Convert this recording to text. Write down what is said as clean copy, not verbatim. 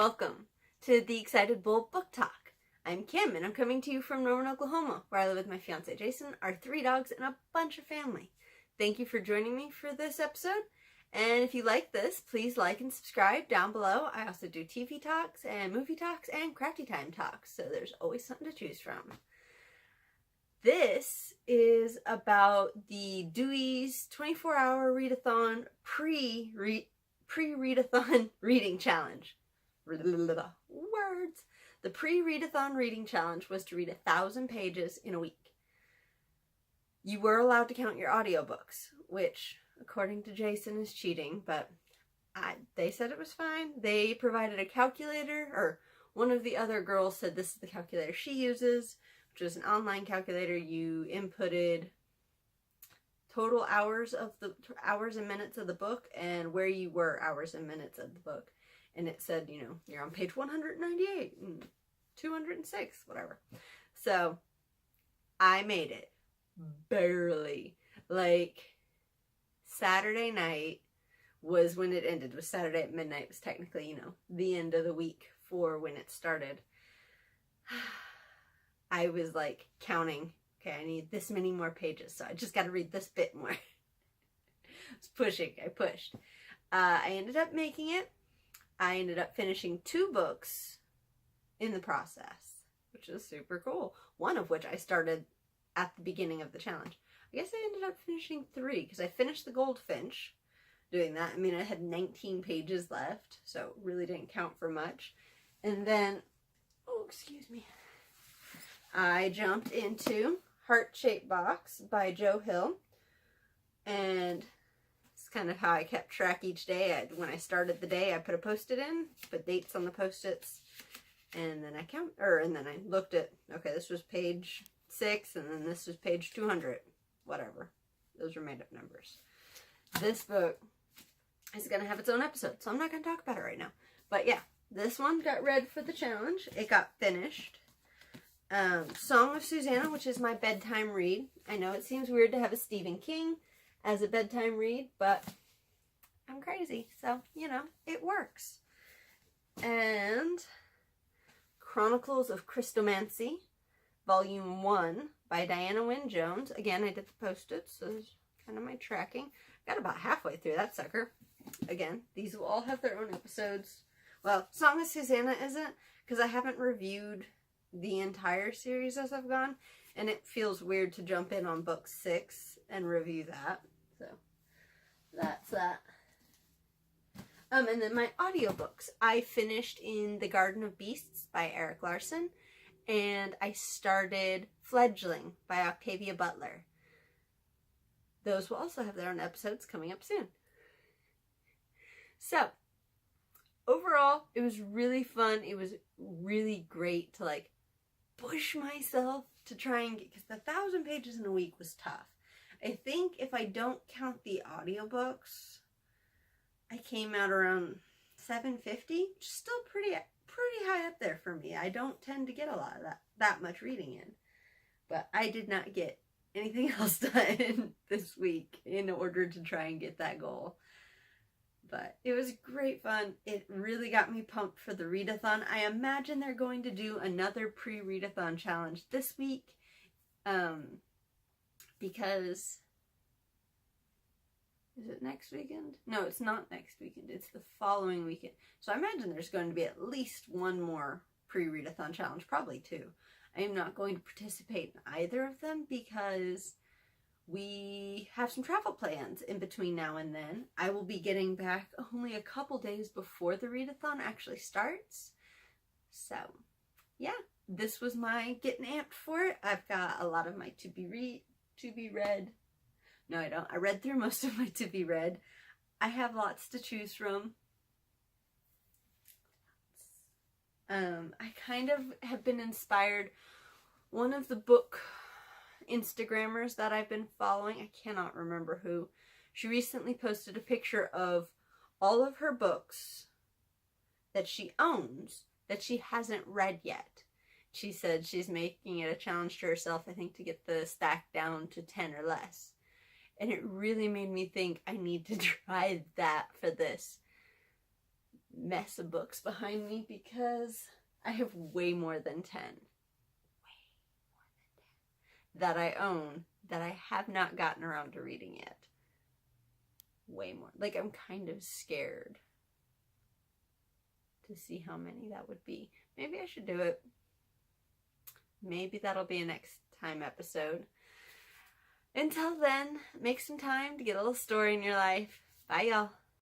Welcome to the Excited Bull Book Talk. I'm Kim, and I'm coming to you from Norman, Oklahoma, where I live with my fiance Jason, our 3 dogs, and a bunch of family. Thank you for joining me for this episode, and if you like this, please like and subscribe down below. I also do TV talks and movie talks and crafty time talks, so there's always something to choose from. This is about the Dewey's 24-hour read-a-thon pre-read-a-thon reading challenge. Words. The pre-read-a-thon reading challenge was to read 1,000 pages in a week. You were allowed to count your audiobooks, which, according to Jason, is cheating, but they said it was fine. They provided a calculator, or one of the other girls said this is the calculator she uses, which is an online calculator. You inputted total hours and minutes of the book and where you were hours and minutes of the book. And it said, you know, you're on page 198 and 206, whatever. So I made it. Barely. Like, Saturday night was when it ended. It was Saturday at midnight. It was technically, you know, the end of the week for when it started. I was like counting, okay, I need this many more pages, so I just got to read this bit more. I was pushing. I pushed. I ended up making it. I ended up finishing 2 books in the process, which is super cool. One of which I started at the beginning of the challenge. I guess I ended up finishing 3 because I finished The Goldfinch doing that. I mean, I had 19 pages left, so it really didn't count for much. And then, oh, excuse me, I jumped into Heart-Shaped Box by Joe Hill, and it's kind of how I kept track each day. When I started the day, I put a post-it in, put dates on the post-its, and then I looked at, okay, this was page 6, and then this was page 200, whatever. Those are made-up numbers. This book is going to have its own episode, so I'm not going to talk about it right now. But yeah, this one got read for the challenge. It got finished. Song of Susanna, which is my bedtime read. I know it seems weird to have a Stephen King as a bedtime read, but I'm crazy, so, you know, it works. And Chronicles of Christomancy, Volume 1 by Diana Wynne Jones. Again, I did the post-its, so there's kind of my tracking. Got about halfway through that sucker. Again, these will all have their own episodes. Well, Song of Susanna isn't, because I haven't reviewed the entire series as I've gone, and it feels weird to jump in on book 6 and review that. So that's that. And then my audiobooks. I finished In the Garden of Beasts by Eric Larson, and I started Fledgling by Octavia Butler. Those will also have their own episodes coming up soon. So, overall, it was really fun. It was really great to, like, push myself to try and get, because the 1,000 pages in a week was tough. I think if I don't count the audiobooks, I came out around 750, which is still pretty high up there for me. I don't tend to get a lot of that much reading in. But I did not get anything else done this week in order to try and get that goal. But it was great fun. It really got me pumped for the read-a-thon. I imagine they're going to do another pre-read-a-thon challenge this week. Because, is it next weekend? No, it's not next weekend. It's the following weekend. So I imagine there's going to be at least one more pre-read-a-thon challenge, probably 2. I am not going to participate in either of them because we have some travel plans in between now and then. I will be getting back only a couple days before the read-a-thon actually starts. So, yeah, this was my getting amped for it. I've got a lot of my to be read. No, I don't. I read through most of my to be read. I have lots to choose from. I kind of have been inspired. One of the book Instagrammers that I've been following, I cannot remember who, she recently posted a picture of all of her books that she owns that she hasn't read yet. She said she's making it a challenge to herself, I think, to get the stack down to 10 or less. And it really made me think I need to try that for this. mess of books behind me because I have way more than 10. That I own that I have not gotten around to reading yet. Way more. Like, I'm kind of scared to see how many that would be. Maybe I should do it. Maybe that'll be a next time episode. Until then, make some time to get a little story in your life. Bye, y'all.